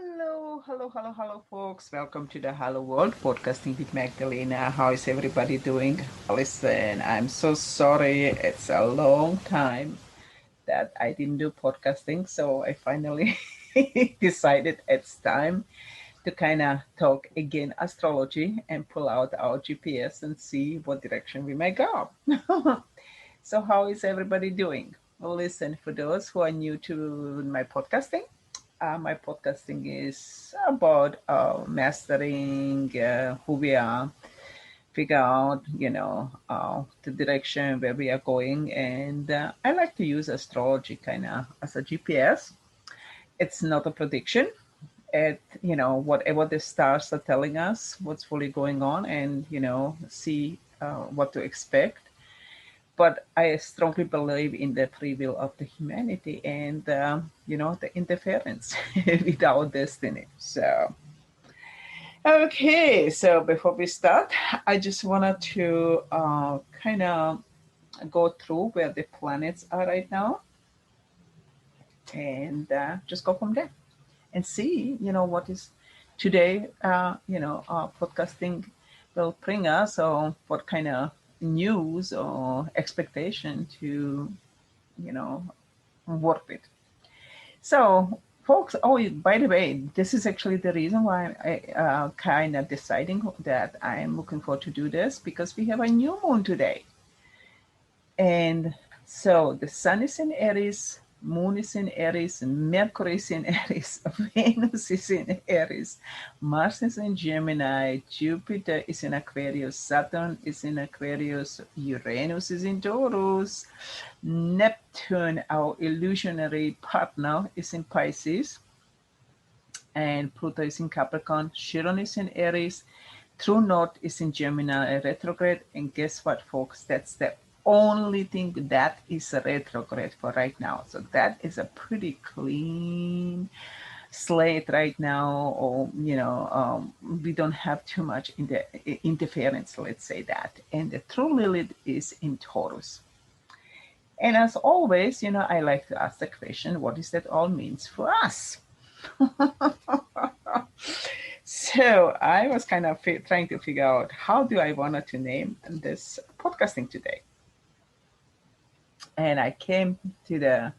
Hello, folks. Welcome to the Hello World Podcasting with Magdalena. How is everybody doing? Listen, I'm so sorry. It's a long time that I didn't do podcasting, so I finally decided it's time to kind of talk again astrology and pull out our GPS and see what direction we may go. So, how is everybody doing? Well, listen, for those who are new to my podcasting is about mastering who we are, figure out, the direction where we are going. And I like to use astrology kind of as a GPS. It's not a prediction. Whatever the stars are telling us, what's fully going on, and, see what to expect, but I strongly believe in the free will of the humanity and the interference with our destiny. So, okay, so before we start, I just wanted to kind of go through where the planets are right now and just go from there and see, what is today, podcasting will bring us, or what kind of news or expectation to, you know, work with. So, folks, oh, by the way, this is actually the reason why I kind of deciding that I'm looking forward to do this, because we have a new moon today. And so the sun is in Aries, moon is in Aries, Mercury is in Aries, Venus is in Aries, Mars is in Gemini, Jupiter is in Aquarius, Saturn is in Aquarius, Uranus is in Taurus, Neptune, our illusionary partner, is in Pisces, and Pluto is in Capricorn, Chiron is in Aries, True North is in Gemini retrograde, and guess what, folks? That's the only thing that is a retrograde for right now. So that is a pretty clean slate right now, or we don't have too much in the interference, let's say that. And the true Lilith is in Taurus. And as always, I like to ask the question, what does that all means for us? So I was kind of trying to figure out, how do I want to name this podcasting today? And I came to the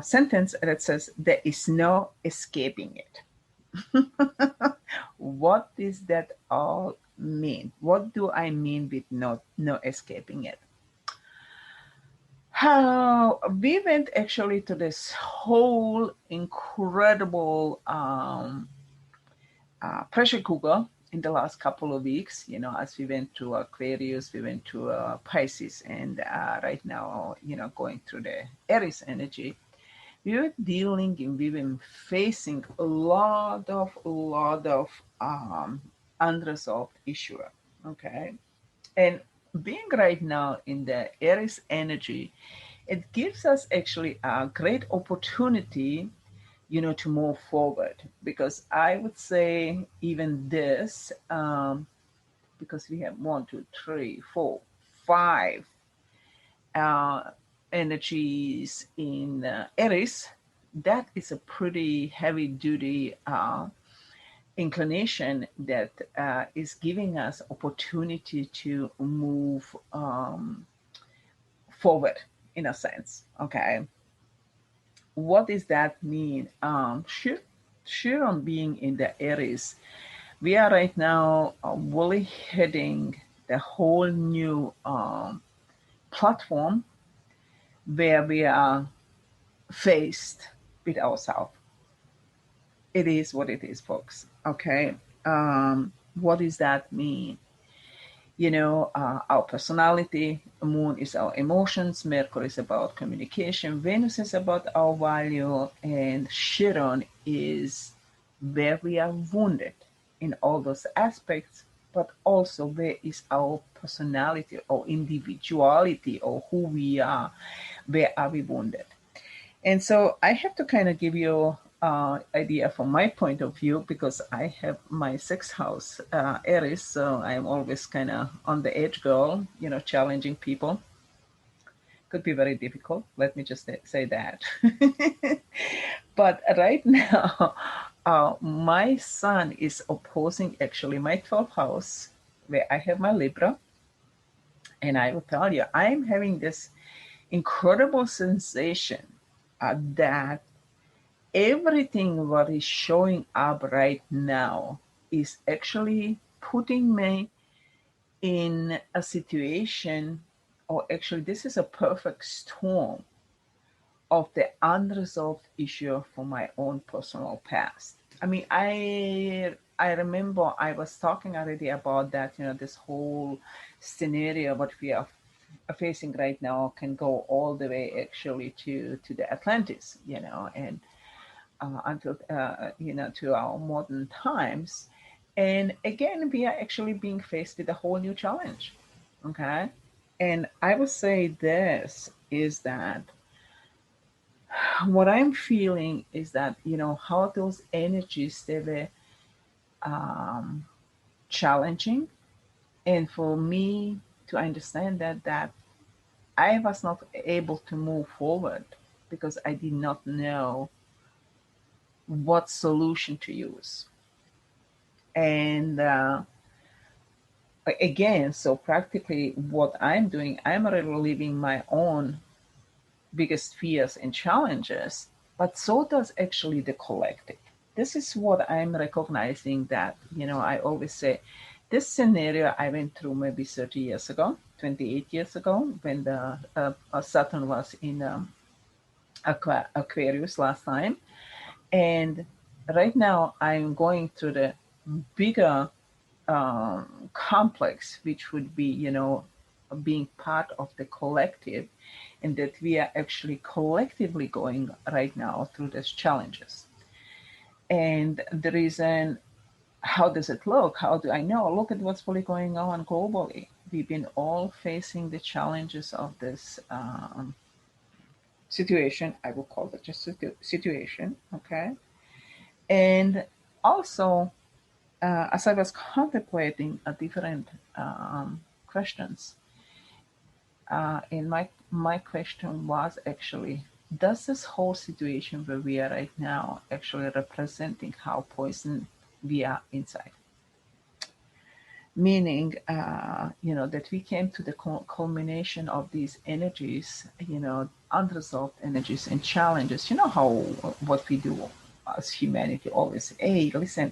sentence that says, there is no escaping it. What does that all mean? What do I mean with no escaping it? We went actually to this whole incredible pressure cooker in the last couple of weeks, as we went to Aquarius, we went to Pisces, and right now, going through the Aries energy. We were facing a lot of unresolved issue. Okay. And being right now in the Aries energy, it gives us actually a great opportunity, to move forward. Because I would say even this, because we have 1, 2, 3, 4, 5 energies in Aries, that is a pretty heavy duty inclination that is giving us opportunity to move forward, in a sense. Okay, what does that mean? Sure, on being in the Aries, we are right now really hitting the whole new platform where we are faced with ourselves. It is what it is, folks. Okay. What does that mean? Our personality, moon is our emotions, Mercury is about communication, Venus is about our value, and Chiron is where we are wounded in all those aspects, but also where is our personality or individuality, or who we are, where are we wounded. And so I have to kind of give you idea from my point of view, because I have my sixth house Aries, so I'm always kind of on the edge girl, challenging people. Could be very difficult. Let me just say that. But right now, my sun is opposing actually my 12th house, where I have my Libra. And I will tell you, I'm having this incredible sensation that everything what is showing up right now is actually putting me in a situation, or actually, this is a perfect storm of the unresolved issue for my own personal past. I mean, I remember I was talking already about that. This whole scenario what we are facing right now can go all the way actually to the Atlantis. And until to our modern times. And again, we are actually being faced with a whole new challenge. Okay, and I would say this is that what I'm feeling is that how those energies they were um, challenging, and for me to understand that I was not able to move forward because I did not know what solution to use. And again, so practically what I'm doing, I'm reliving my own biggest fears and challenges, but so does actually the collective. This is what I'm recognizing that, I always say, this scenario I went through maybe 30 years ago, 28 years ago, when the Saturn was in Aquarius last time. And right now I'm going through the bigger complex, which would be, being part of the collective, and that we are actually collectively going right now through these challenges. And the reason, how does it look? How do I know? Look at what's really going on globally. We've been all facing the challenges of this situation. I will call it just situation, okay? And also, as I was contemplating a different questions, and my question was actually, does this whole situation where we are right now actually representing how poison we are inside? Meaning, that we came to the culmination of these energies, unresolved energies and challenges. You know how what we do as humanity always say, hey, listen,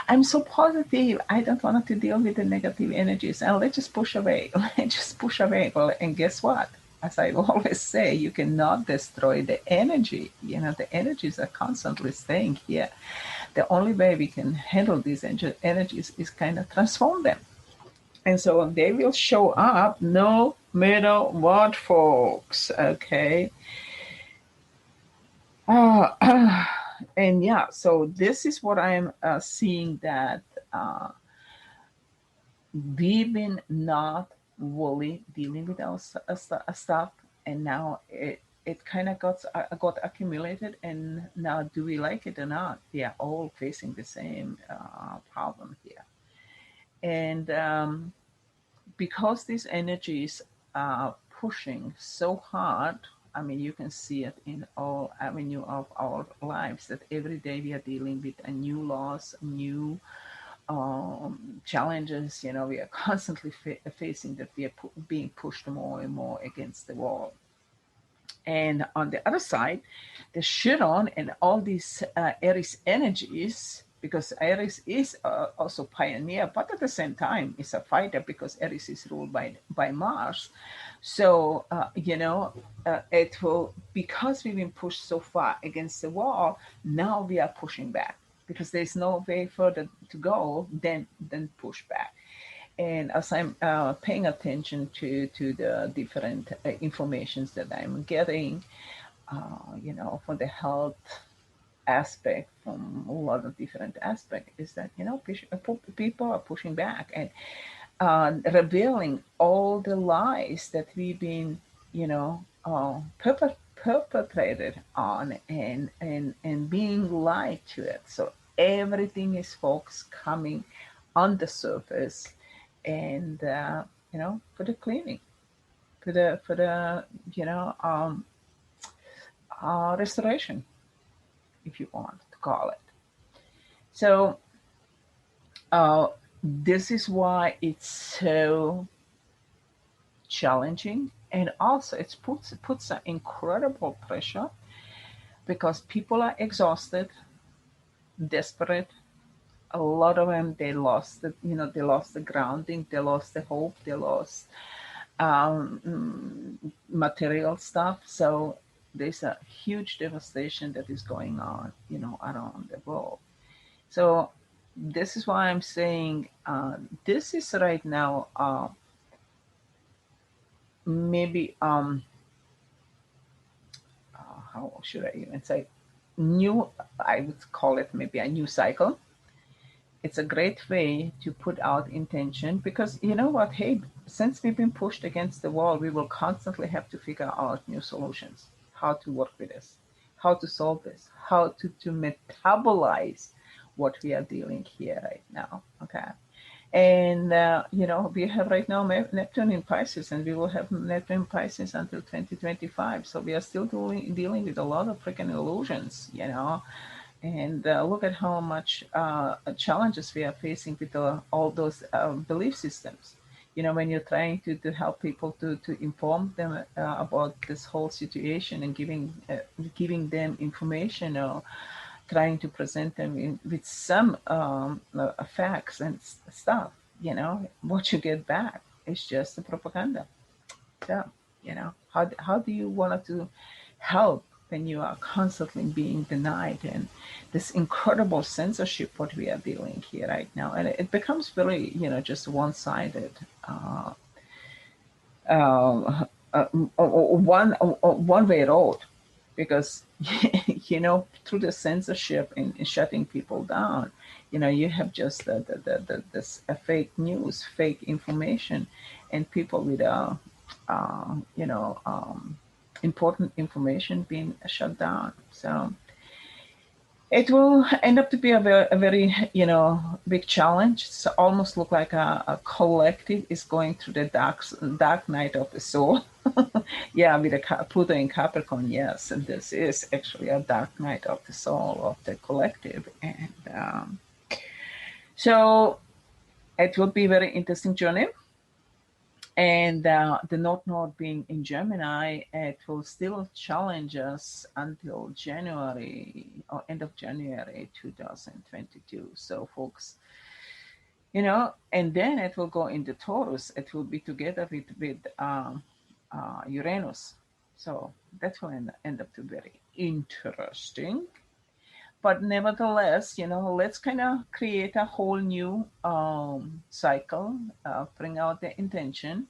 I'm so positive. I don't want to deal with the negative energies, and let's just push away. Let's just push away. Well, and guess what? As I always say, you cannot destroy the energy. The energies are constantly staying here. The only way we can handle these energies is kind of transform them. And so they will show up no matter what, folks. Okay. Uh, and yeah, so this is what I'm seeing, that uh, we've been not fully dealing with our stuff, and now it kind of got accumulated, and now do we like it or not? We are all facing the same problem here, and because these energies are pushing so hard. I mean, you can see it in all avenue of our lives, that every day we are dealing with a new loss, new challenges. We are constantly facing that we are being pushed more and more against the wall. And on the other side, the Chiron and all these Aries energies, because Aries is also pioneer, but at the same time is a fighter, because Aries is ruled by Mars. So it will, because we've been pushed so far against the wall. Now we are pushing back, because there's no way further to go than push back. And as I'm paying attention to the different informations that I'm getting, for the health aspect, from a lot of different aspects, is that people are pushing back and revealing all the lies that we've been, perpetrated on, and being lied to it. So everything is, folks, coming on the surface, and for the cleaning, for the restoration. if you want to call it. So uh, this is why it's so challenging, and also it puts an incredible pressure because people are exhausted, desperate. A lot of them, they lost the grounding, they lost the hope, they lost material stuff. So there's a huge devastation that is going on, around the world. So this is why I'm saying this is right now maybe how should I even say, new. I would call it maybe a new cycle. It's a great way to put out intention, because you know what, hey, since we've been pushed against the wall, we will constantly have to figure out new solutions, how to work with this, how to solve this, how to metabolize what we are dealing here right now. Okay. And we have right now Neptune in Pisces, and we will have Neptune in Pisces until 2025. So we are still dealing with a lot of freaking illusions, and look at how much challenges we are facing with all those belief systems. When you're trying to help people to inform them about this whole situation, and giving them information, or trying to present them with some facts and stuff, what you get back is just the propaganda. So, how do you want to help when you are constantly being denied, and this incredible censorship what we are dealing here right now, and it becomes very, just one-sided, one-way road, because through the censorship and shutting people down, you have just this fake news, fake information, and people with important information being shut down. So it will end up to be a very big challenge. It's almost look like a collective is going through the dark night of the soul. Yeah, with a Pluto in Capricorn, yes, and this is actually a dark night of the soul of the collective, and so it will be a very interesting journey. And the North Node being in Gemini, it will still challenge us until January, or end of January 2022. So, folks, and then it will go into Taurus. It will be together with Uranus. So that will end up to be very interesting. But nevertheless, let's kind of create a whole new cycle, bring out the intention.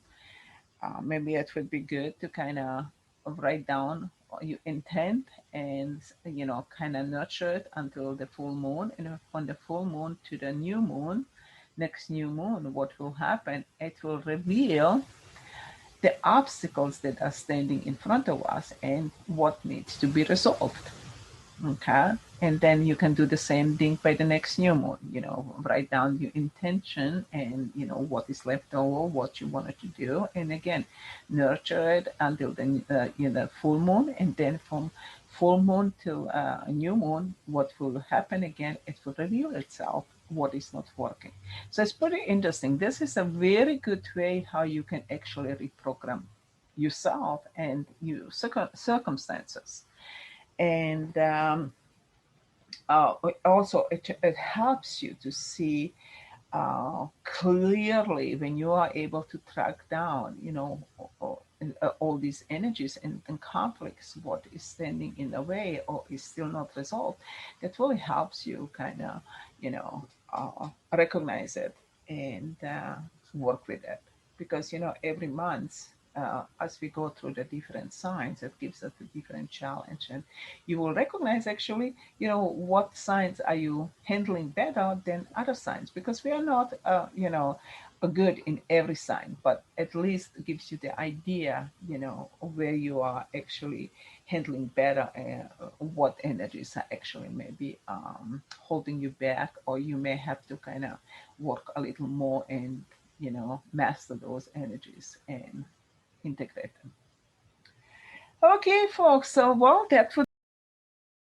Maybe it would be good to kind of write down your intent, and kind of nurture it until the full moon. And from the full moon to the new moon, next new moon, what will happen? It will reveal the obstacles that are standing in front of us and what needs to be resolved. Okay. And then you can do the same thing by the next new moon, write down your intention, and, what is left over, what you wanted to do. And again, nurture it until the full moon. And then from full moon to a new moon, what will happen again? It will reveal itself what is not working. So it's pretty interesting. This is a very good way how you can actually reprogram yourself and your circumstances. And also it helps you to see clearly, when you are able to track down, all these energies and conflicts, what is standing in the way or is still not resolved. That really helps you kind of, recognize it and work with it. Because, every month, as we go through the different signs, it gives us a different challenge, and you will recognize actually, what signs are you handling better than other signs, because we are not, good in every sign, but at least gives you the idea, where you are actually handling better, what energies are actually maybe holding you back, or you may have to kind of work a little more and master those energies and integrate them. Okay, folks. So, well, that would